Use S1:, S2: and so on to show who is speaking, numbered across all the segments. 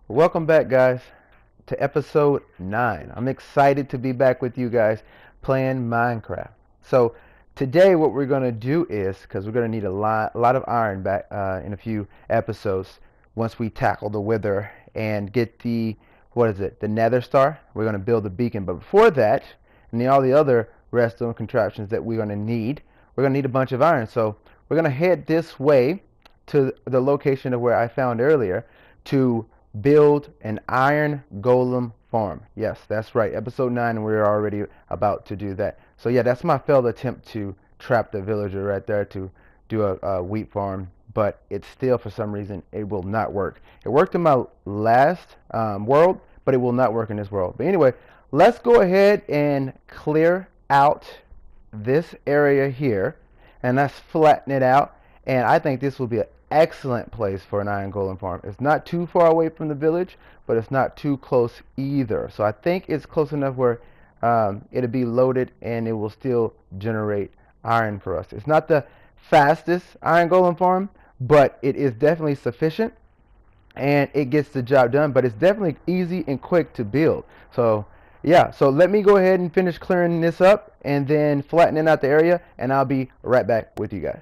S1: Welcome back, guys, to episode 9. I'm excited to be back with you guys playing Minecraft. So, today, what we're going to do is because we're going to need a lot of iron back in a few episodes once we tackle the wither and get the, what is it, the nether star. We're going to build the beacon. But before that, and all the other redstone contraptions that we're going to need, we're going to need a bunch of iron. So, we're going to head this way to the location of where I found earlier to build an iron golem farm. Yes, that's right. Episode 9, and we're already about to do that. So yeah, that's my failed attempt to trap the villager right there to do a wheat farm, but it still, for some reason, it will not work. It worked in my last world, but it will not work in this world. But anyway, let's go ahead and clear out this area here, and let's flatten it out. And I think this will be an excellent place for an iron golem farm. It's not too far away from the village, but it's not too close either. So I think it's close enough where it'll be loaded and it will still generate iron for us. It's not the fastest iron golem farm, but it is definitely sufficient and it gets the job done. But it's definitely easy and quick to build. So yeah, so let me go ahead and finish clearing this up and then flattening out the area, and I'll be right back with you guys.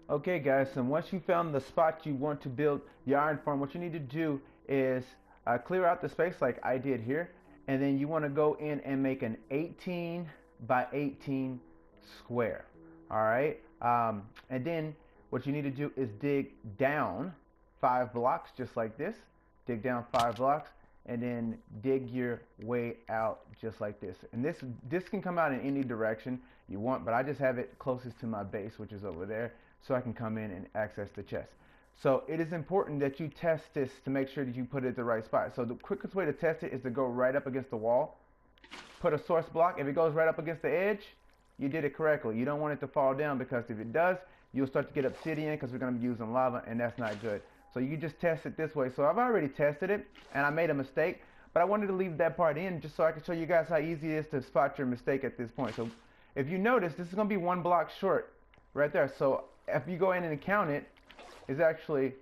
S1: Okay, guys, so once you found the spot you want to build your iron farm, what you need to do is clear out the space like I did here, and then you want to go in and make an 18 by 18 square. All right, and then what you need to do is dig down 5 blocks, just like this. Dig down 5 blocks, and then dig your way out just like this. And this can come out in any direction you want, but I just have it closest to my base, which is over there, so I can come in and access the chest. So it is important that you test this to make sure that you put it at the right spot. So the quickest way to test it is to go right up against the wall, put a source block. If it goes right up against the edge, you did it correctly. You don't want it to fall down, because if it does, you'll start to get obsidian, because we're going to be using lava, and that's not good. So you just test it this way. So I've already tested it, and I made a mistake, but I wanted to leave that part in just so I can show you guys how easy it is to spot your mistake at this point. So if you notice, this is going to be 1 block short right there. So if you go in and count it, it's actually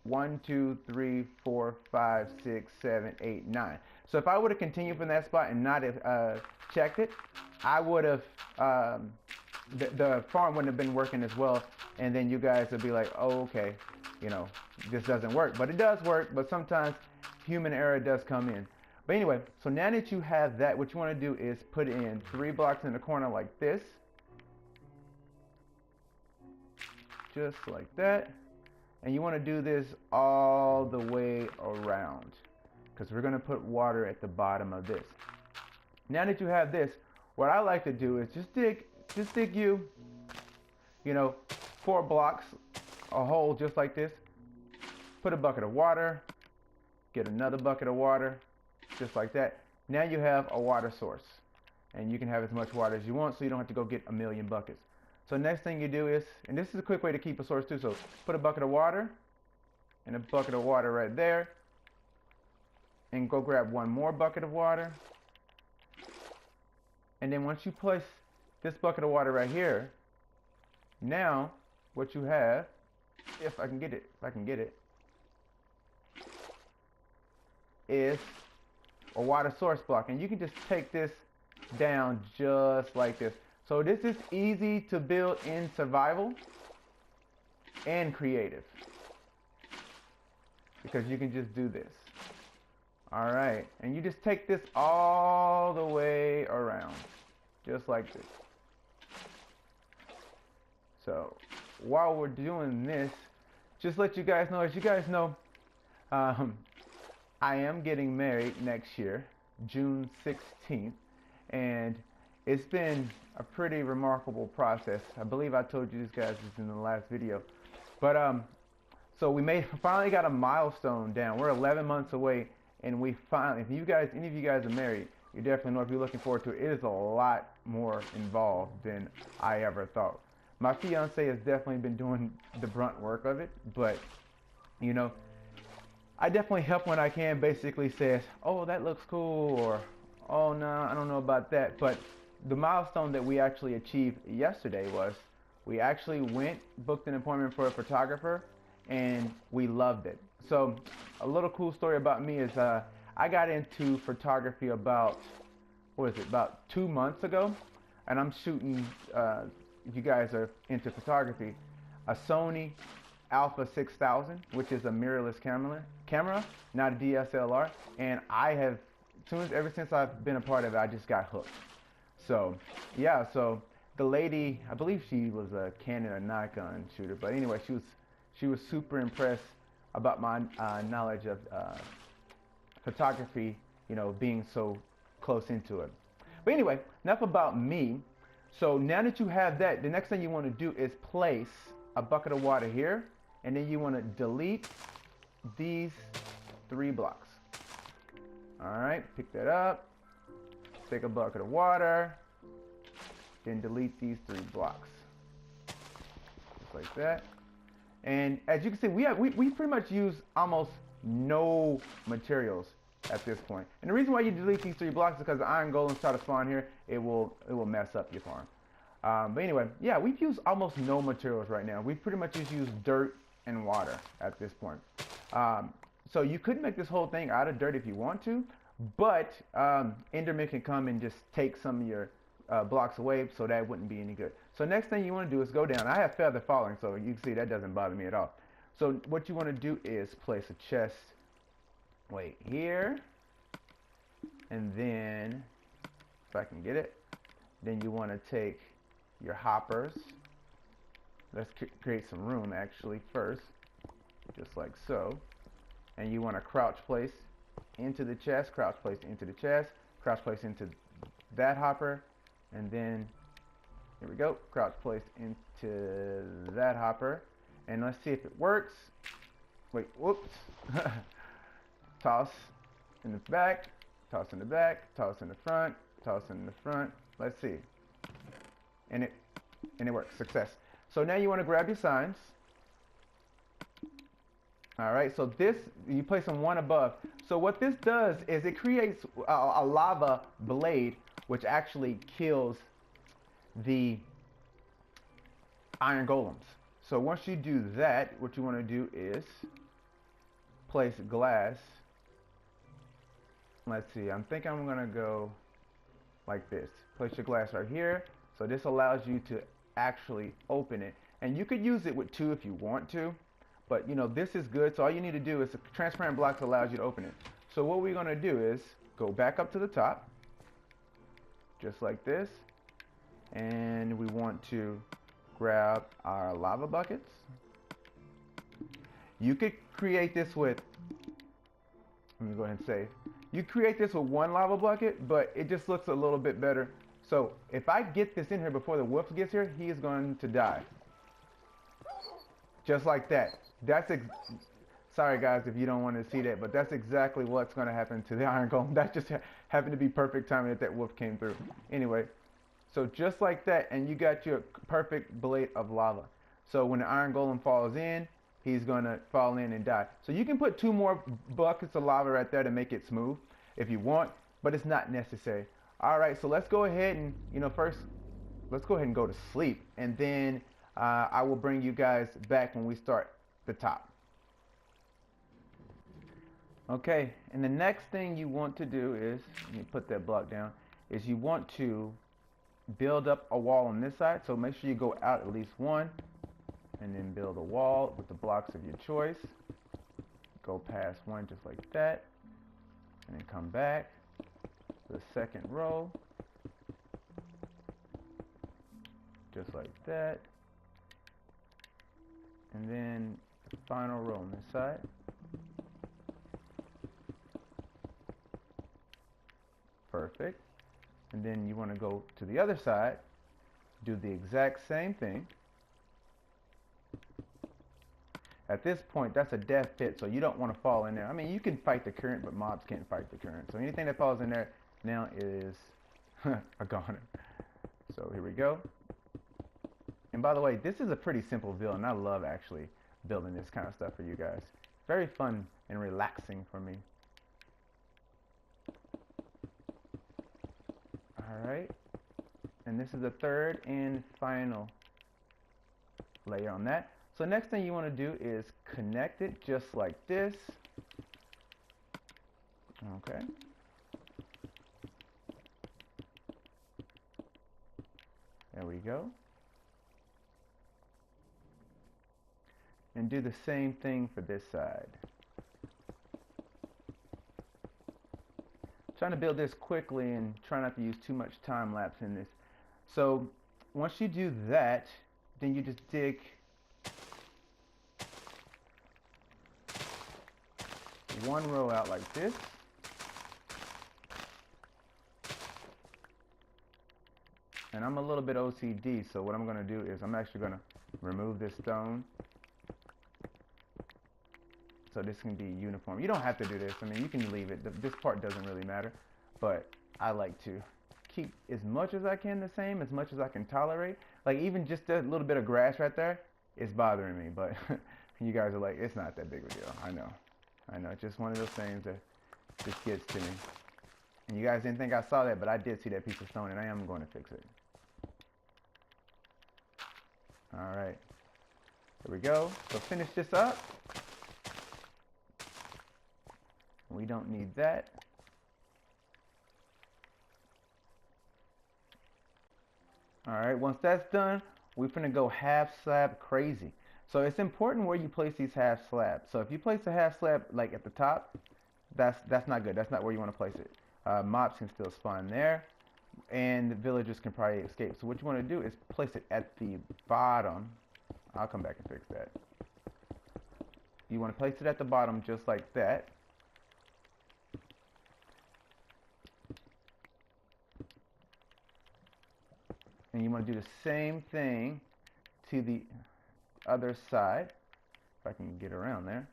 S1: 1, 2, 3, 4, 5, 6, 7, 8, 9. So if I would have continued from that spot and not have checked it, I would have the farm wouldn't have been working as well, and then you guys would be like, oh, okay, you know, this doesn't work. But it does work, but sometimes human error does come in. But anyway, so now that you have that, what you want to do is put in 3 blocks in the corner like this, just like that. And you want to do this all the way around, because we're going to put water at the bottom of this. Now that you have this, what I like to do is just dig you know, 4 blocks, a hole just like this. Put a bucket of water, get another bucket of water, just like that. Now you have a water source, and you can have as much water as you want, so you don't have to go get a million buckets. So next thing you do is, and this is a quick way to keep a source too, so put a bucket of water and a bucket of water right there, and go grab one more bucket of water. And then once you place this bucket of water right here, now what you have, if I can get it, is a water source block. And you can just take this down just like this. So this is easy to build in survival and creative, because you can just do this. All right, and you just take this all the way around, just like this. So while we're doing this, just let you guys know, as you guys know, I am getting married next year, June 16th, and it's been a pretty remarkable process. I believe I told you this, guys, this in the last video. But so we finally got a milestone down. We're 11 months away, and we finally, if any of you guys are married, you definitely know, if you're looking forward to it, it is a lot more involved than I ever thought. My fiance has definitely been doing the brunt work of it, but you know, I definitely help when I can. Basically says, oh, that looks cool, or oh no, I don't know about that. But the milestone that we actually achieved yesterday was we actually went, booked an appointment for a photographer, and we loved it. So a little cool story about me is I got into photography about, what is it, about 2 months ago, and I'm shooting, if you guys are into photography, a Sony Alpha 6000, which is a mirrorless camera, not a DSLR, and I have, ever since I've been a part of it, I just got hooked. So yeah, so the lady, I believe she was a Canon or Nikon shooter, but anyway, she was super impressed about my knowledge of photography, you know, being so close into it. But anyway, enough about me. So now that you have that, the next thing you want to do is place a bucket of water here, and then you want to delete these 3 blocks. All right, pick that up, take a bucket of water, then delete these 3 blocks, just like that. And as you can see, we pretty much use almost no materials at this point. And the reason why you delete these 3 blocks is because the iron golems try to spawn here, it will mess up your farm. But anyway, yeah, we've used almost no materials right now. We pretty much just use dirt and water at this point. So you could make this whole thing out of dirt if you want to, but Enderman can come and just take some of your blocks away, so that wouldn't be any good. So next thing you want to do is go down. I have feather falling, so you can see that doesn't bother me at all. So what you want to do is place a chest right here, and then, if I can get it, then you want to take your hoppers. Let's create some room actually first, just like so. And you want to crouch place into the chest, crouch place into the chest, crouch place into that hopper, and then here we go, crouch place into that hopper, and let's see if it works. Wait, whoops. Toss in the back, toss in the back, toss in the front, toss in the front. Let's see. And it works. Success. So now you want to grab your signs. All right, so this, you place them one above. So what this does is it creates a lava blade, which actually kills the iron golems. So once you do that, what you want to do is place glass. Let's see, I'm thinking I'm gonna go like this. Place your glass right here. So this allows you to actually open it. And you could use it with 2 if you want to, but you know, this is good. So all you need to do is, a transparent block allows you to open it. So what we're gonna do is go back up to the top, just like this. And we want to grab our lava buckets. You could create this with, let me go ahead and save. You create this with 1 lava bucket, but it just looks a little bit better. So if I get this in here before the wolf gets here, he is going to die. Just like that. Sorry guys if you don't want to see that, but that's exactly what's going to happen to the iron golem. That just happened to be perfect timing that wolf came through. Anyway, so just like that, and you got your perfect blade of lava. So when the iron golem falls in, he's going to fall in and die. So you can put 2 more buckets of lava right there to make it smooth if you want, but it's not necessary. All right, so let's go ahead and, you know, first, let's go ahead and go to sleep, and then I will bring you guys back when we start the top. Okay, and the next thing you want to do is, you put that block down, is you want to build up a wall on this side. So make sure you go out at least 1, and then build a wall with the blocks of your choice. Go past 1 just like that, and then come back to the second row, just like that, and then the final row on this side. Perfect. And then you want to go to the other side, do the exact same thing. At this point, that's a death pit, so you don't want to fall in there. I mean, you can fight the current, but mobs can't fight the current. So anything that falls in there now is a goner. So here we go. And by the way, this is a pretty simple build, and I love actually building this kind of stuff for you guys. very fun and relaxing for me. Alright, and this is the third and final layer on that. So next thing you want to do is connect it just like this. Okay. There we go. And do the same thing for this side. Trying to build this quickly and try not to use too much time lapse in this. So once you do that, then you just dig one row out like this. And I'm a little bit OCD, so what I'm going to do is I'm actually going to remove this stone so this can be uniform. You don't have to do this. I mean, you can leave it. This part doesn't really matter, but I like to keep as much as I can the same, as much as I can tolerate. Like even just a little bit of grass right there is bothering me, but you guys are like, it's not that big of a deal. I know, it's just one of those things that just gets to me. And you guys didn't think I saw that, but I did see that piece of stone, and I am going to fix it. All right, here we go. So finish this up. We don't need that. All right, once that's done, we're gonna go half slab crazy. So it's important where you place these half slabs. So if you place a half slab like at the top, that's not good. That's not where you want to place it. Mobs can still spawn there, and the villagers can probably escape. So what you want to do is place it at the bottom. I'll come back and fix that. You want to place it at the bottom just like that. And you want to do the same thing to the other side. If I can get around there.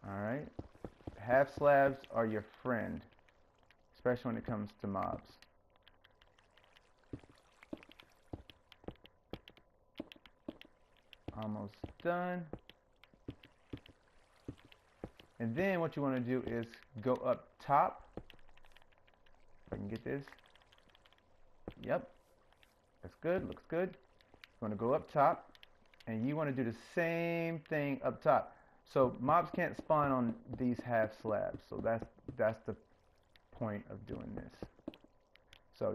S1: Alright. Half slabs are your friend, especially when it comes to mobs. Almost done. And then what you want to do is go up top. If I can get this. Yep, that's good, looks good. You want to go up top, and you want to do the same thing up top. So mobs can't spawn on these half slabs, so that's the point of doing this. So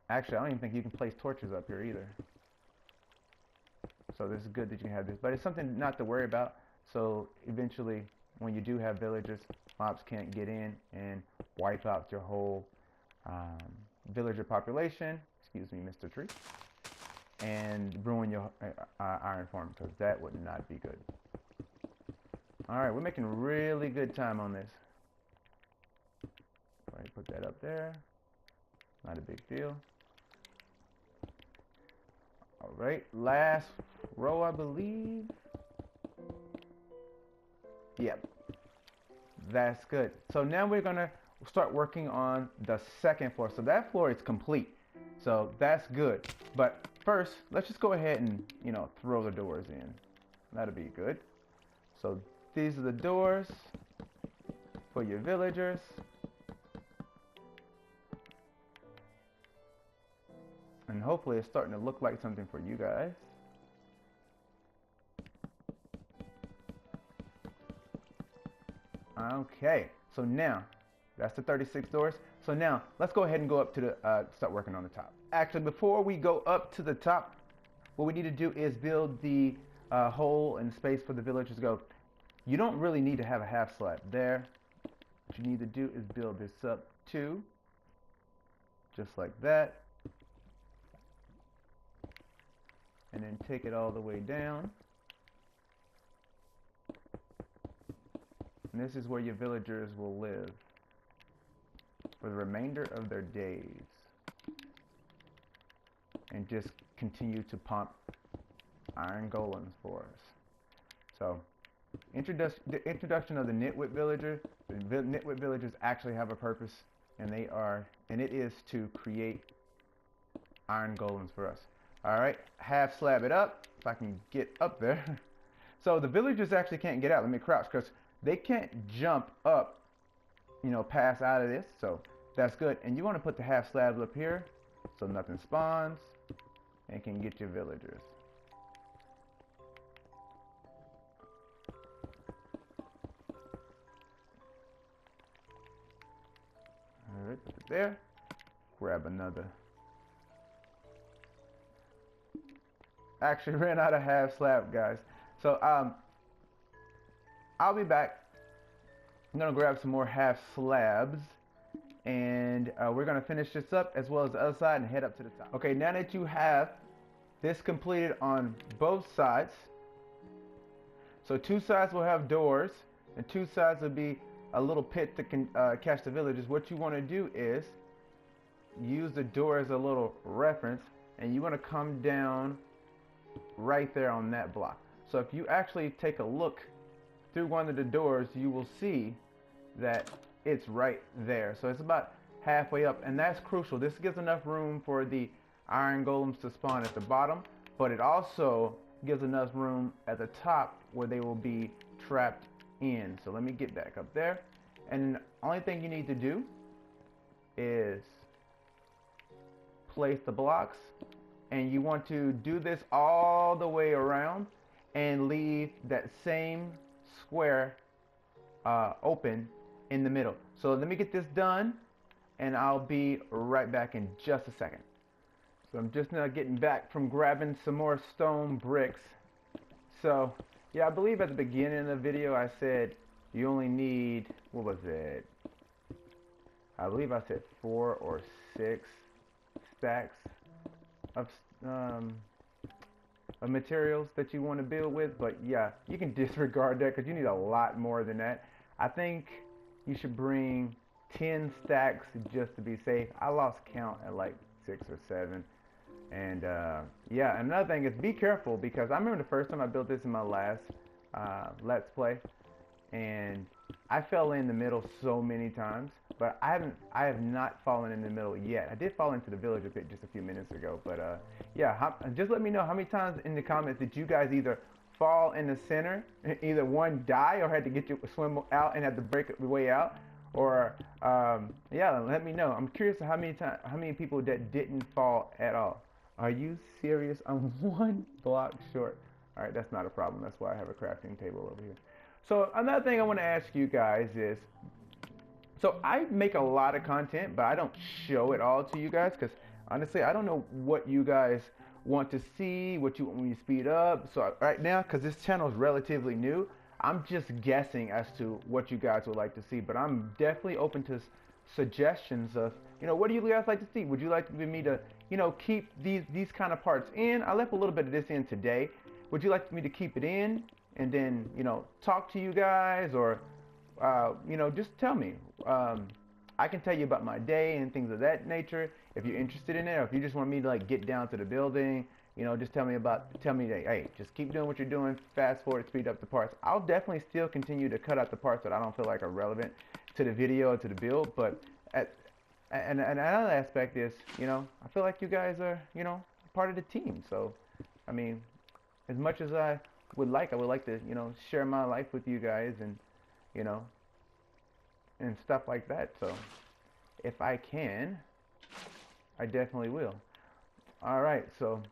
S1: actually I don't even think you can place torches up here either. So this is good that you have this, but it's something not to worry about. So eventually, when you do have villagers, mobs can't get in and wipe out your whole villager population, excuse me, Mr. Tree, and ruin your iron farm, because that would not be good. Alright, we're making really good time on this. Alright, put that up there. Not a big deal. Alright, last row, I believe. Yep. That's good. So now we're going to start working on the second floor. So that floor is complete. So that's good. But first, let's just go ahead and, throw the doors in. That'll be good. So these are the doors for your villagers. And hopefully it's starting to look like something for you guys. Okay, so now that's the 36 doors. So now let's go ahead and go up to the start working on the top. Actually, before we go up to the top, what we need to do is build the hole and space for the villagers to go. You don't really need to have a half slab there. What you need to do is build this up too, just like that, and then take it all the way down. And this is where your villagers will live for the remainder of their days, and just continue to pump iron golems for us. So the introduction of the nitwit villager. The nitwit villagers actually have a purpose, and it is to create iron golems for us. Alright, half slab it up, if I can get up there. So the villagers actually can't get out. Let me crouch, because they can't jump up, you know, pass out of this. So that's good. And you want to put the half slabs up here so nothing spawns and can get your villagers. Alright, put it there. Grab another. Actually ran out of half slab, guys. So I'll be back. I'm gonna grab some more half slabs, and we're gonna finish this up as well as the other side and head up to the top. Okay, now that you have this completed on both sides, so two sides will have doors and two sides will be a little pit to catch the villagers. What you want to do is use the door as a little reference, and you want to come down right there on that block. So if you actually take a look through one of the doors, you will see that it's right there. So it's about halfway up, and that's crucial. This gives enough room for the iron golems to spawn at the bottom, but it also gives enough room at the top where they will be trapped in. So let me get back up there, and the only thing you need to do is place the blocks, and you want to do this all the way around and leave that same square open in the middle. So let me get this done, and I'll be right back in just a second. So I'm just now getting back from grabbing some more stone bricks. So yeah, I believe at the beginning of the video I said you only need, what was it? I believe I said 4 or 6 stacks of materials that you want to build with. But yeah, you can disregard that because you need a lot more than that. I think you should bring 10 stacks just to be safe. I lost count at like 6 or 7. And yeah, another thing is be careful, because I remember the first time I built this in my last Let's Play, and I fell in the middle so many times, but I have not fallen in the middle yet. I did fall into the villager pit just a few minutes ago, but yeah, just let me know how many times in the comments did you guys either fall in the center, either one die or had to get you swim out and had to break your way out, or yeah, let me know. I'm curious how many people that didn't fall at all. Are you serious? I'm 1 block short. All right, that's not a problem. That's why I have a crafting table over here. So another thing I want to ask you guys is, so I make a lot of content, but I don't show it all to you guys because honestly, I don't know what you guys want to see, what you want me to speed up. So right now, because this channel is relatively new, I'm just guessing as to what you guys would like to see. But I'm definitely open to suggestions of, you know, what do you guys like to see? Would you like me to, you know, keep these kind of parts in? I left a little bit of this in today. Would you like me to keep it in and then, you know, talk to you guys, or you know, just tell me. I can tell you about my day and things of that nature if you're interested in it, or if you just want me to like get down to the building, you know, just tell me that, hey, just keep doing what you're doing, fast forward, speed up the parts. I'll definitely still continue to cut out the parts that I don't feel like are relevant to the video or to the build, but and another aspect is, you know, I feel like you guys are, you know, part of the team. So I mean, as much as I would like to, you know, share my life with you guys, and you know, and stuff like that. So if I can, I definitely will. All right, so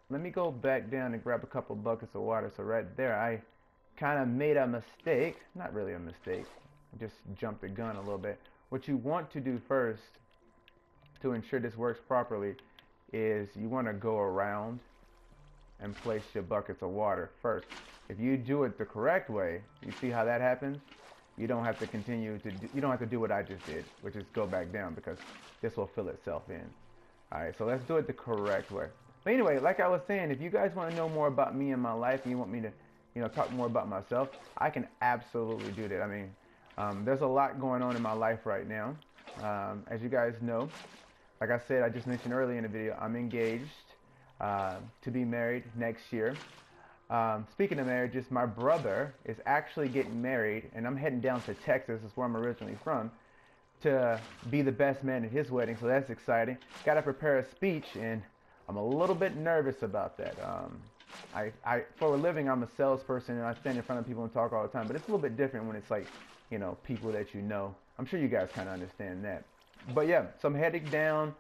S1: let me go back down and grab a couple buckets of water. So right there, I kind of made a mistake. Not really a mistake. I just jumped the gun a little bit. What you want to do first to ensure this works properly is you want to go around and place your buckets of water first. If you do it the correct way, you see how that happens? You don't have to continue to do, you don't have to do what I just did, which is go back down, because this will fill itself in. Alright, so let's do it the correct way. But anyway, like I was saying, if you guys want to know more about me and my life, and you want me to, you know, talk more about myself, I can absolutely do that. I mean, there's a lot going on in my life right now. As you guys know, like I said, I just mentioned earlier in the video, I'm engaged to be married next year. Speaking of marriages, my brother is actually getting married, and I'm heading down to Texas, that's where I'm originally from, to be the best man at his wedding, so that's exciting. Got to prepare a speech, and I'm a little bit nervous about that. For a living, I'm a salesperson and I stand in front of people and talk all the time, but it's a little bit different when it's like, you know, people that you know. I'm sure you guys kind of understand that. But yeah, so I'm heading down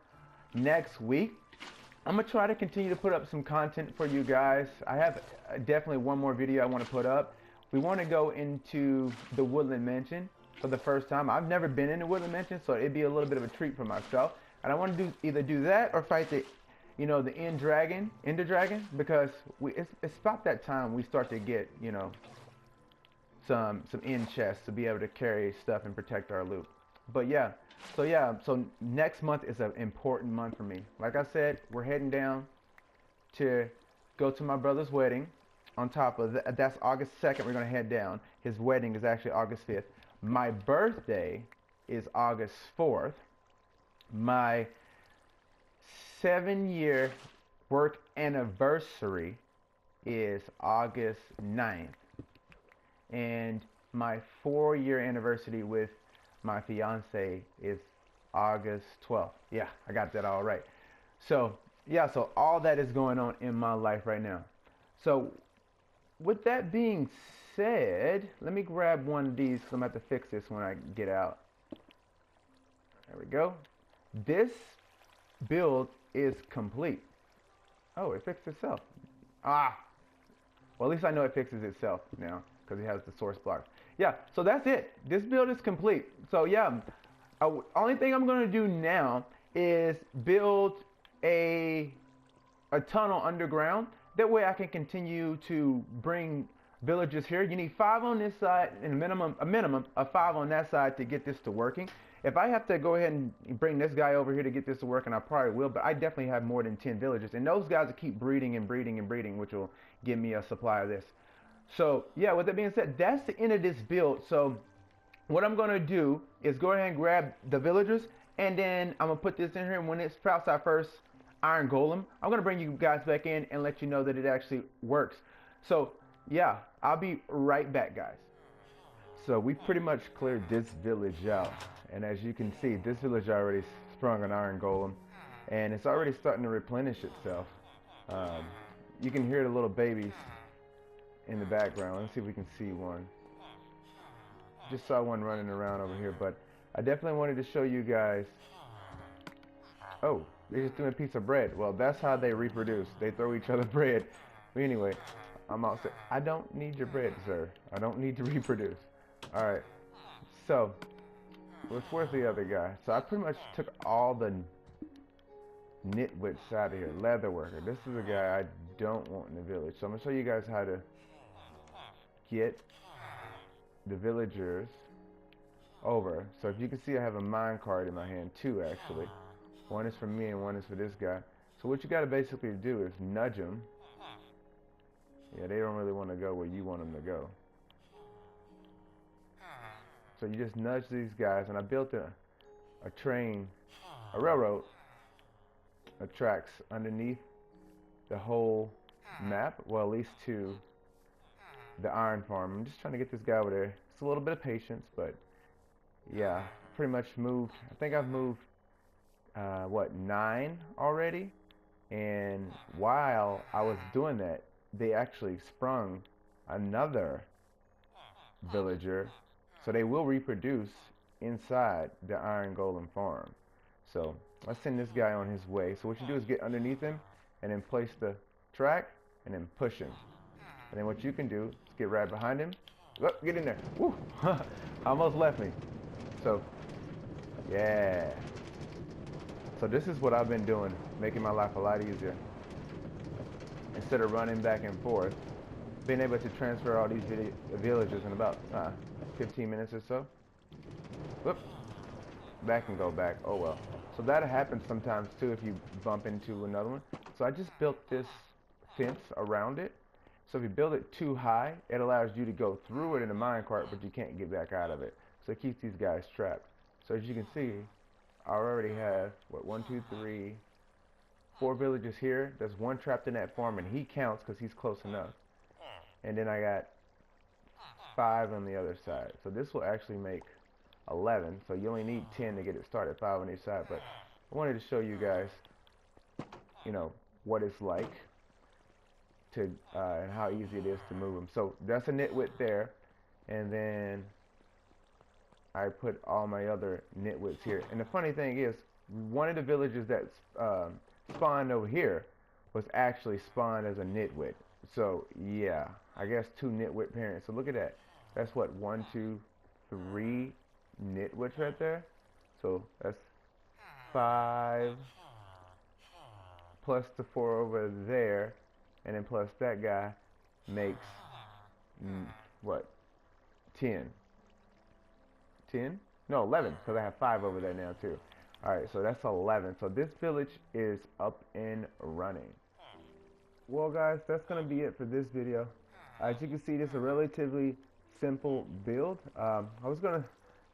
S1: next week. I'm gonna try to continue to put up some content for you guys. I have definitely one more video I want to put up. We want to go into the Woodland Mansion for the first time. I've never been in the Woodland Mansion, so it'd be a little bit of a treat for myself. And I want to either do that or fight the, you know, the Ender Dragon, because it's about that time we start to get, you know, some end chests to be able to carry stuff and protect our loot. But yeah, so next month is an important month for me. Like I said, we're heading down to go to my brother's wedding. On top of that, that's August 2nd, we're gonna head down. His wedding is actually August 5th. My birthday is August 4th. My 7-year work anniversary is August 9th. And my 4-year anniversary with my fiance is August 12th. Yeah, I got that all right. So, yeah, so all that is going on in my life right now. So, with that being said, let me grab one of these, because I'm going to have to fix this when I get out. There we go. This build is complete. Oh, it fixed itself. Ah! Well, at least I know it fixes itself now, because it has the source block. Yeah, so that's it. This build is complete. So yeah, only thing I'm going to do now is build a tunnel underground. That way I can continue to bring villagers here. You need 5 on this side and a minimum of 5 on that side to get this to working. If I have to go ahead and bring this guy over here to get this to work, and I probably will, but I definitely have more than 10 villagers. And those guys will keep breeding and breeding and breeding, which will give me a supply of this. So yeah, with that being said, that's the end of this build. So what I'm gonna do is go ahead and grab the villagers, and then I'm gonna put this in here, and when it sprouts our first iron golem, I'm gonna bring you guys back in and let you know that it actually works. So yeah, I'll be right back, guys. So we pretty much cleared this village out, and as you can see, this village already sprung an iron golem, and it's already starting to replenish itself. You can hear the little babies in the background. Let's see if we can see one. Just saw one running around over here, but I definitely wanted to show you guys. Oh, they just threw a piece of bread. Well, that's how they reproduce. They throw each other bread. But anyway, I'm all set. I don't need your bread, sir. I don't need to reproduce. Alright, so where's the other guy? So I pretty much took all the nitwits out of here. Leather worker. This is a guy I don't want in the village. So I'm gonna show you guys how to get the villagers over. So if you can see, I have a mine cart in my hand, 2 actually. One is for me and one is for this guy. So what you got to basically do is nudge them. Yeah, they don't really want to go where you want them to go. So you just nudge these guys, and I built a railroad, tracks underneath the whole map. Well, at least to the iron farm. I'm just trying to get this guy over there. It's a little bit of patience, but yeah, pretty much moved. I think I've moved, 9 already. And while I was doing that, they actually sprung another villager. So they will reproduce inside the iron golem farm. So let's send this guy on his way. So what you do is get underneath him and then place the track and then push him. And then what you can do is get right behind him. Oh, get in there. Woo! Almost left me. So, yeah. So this is what I've been doing, making my life a lot easier. Instead of running back and forth, being able to transfer all these villagers in about 15 minutes or so. Whoop. That can go back. Oh well. So that happens sometimes too if you bump into another one. So I just built this fence around it. So if you build it too high, it allows you to go through it in a minecart, but you can't get back out of it. So it keeps these guys trapped. So as you can see, I already have, 1, 2, 3, 4 villagers here. There's one trapped in that farm, and he counts because he's close enough. And then I got 5 on the other side. So this will actually make 11. So you only need 10 to get it started, 5 on each side. But I wanted to show you guys, what it's like to and how easy it is to move them. So that's a nitwit there, and then I put all my other nitwits here. And the funny thing is, one of the villages that spawned over here was actually spawned as a nitwit. So yeah, I guess 2 nitwit parents. So look at that. That's what, 1, 2, 3 nitwits right there. So that's 5 plus the 4 over there, and then plus that guy makes what? 10. 10? No, 11, because I have 5 over there now too. Alright, so that's 11. So this village is up and running. Well guys, that's going to be it for this video. As you can see, this is a relatively simple build. I was going to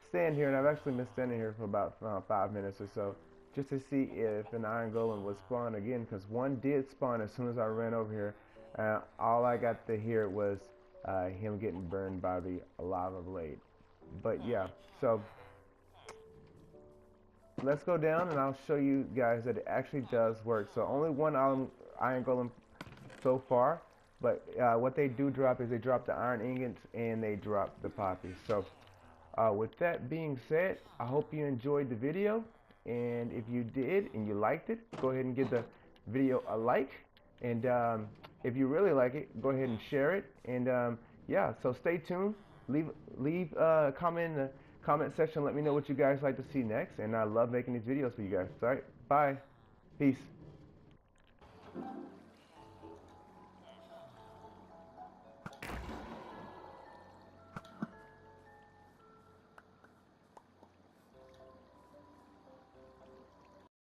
S1: stand here, and I've actually been standing here for about 5 minutes or so, just to see if an iron golem would spawn again, because one did spawn as soon as I ran over here. All I got to hear was him getting burned by the lava blade. But yeah, so let's go down and I'll show you guys that it actually does work. So only one iron golem so far, but what they do drop is they drop the iron ingots and they drop the poppies. So with that being said, I hope you enjoyed the video, and if you did and you liked it, go ahead and give the video a like, and if you really like it, go ahead and share it. And yeah, so stay tuned. Leave a comment in the comment section. Let me know what you guys like to see next, and I love making these videos for you guys. All right, bye, peace.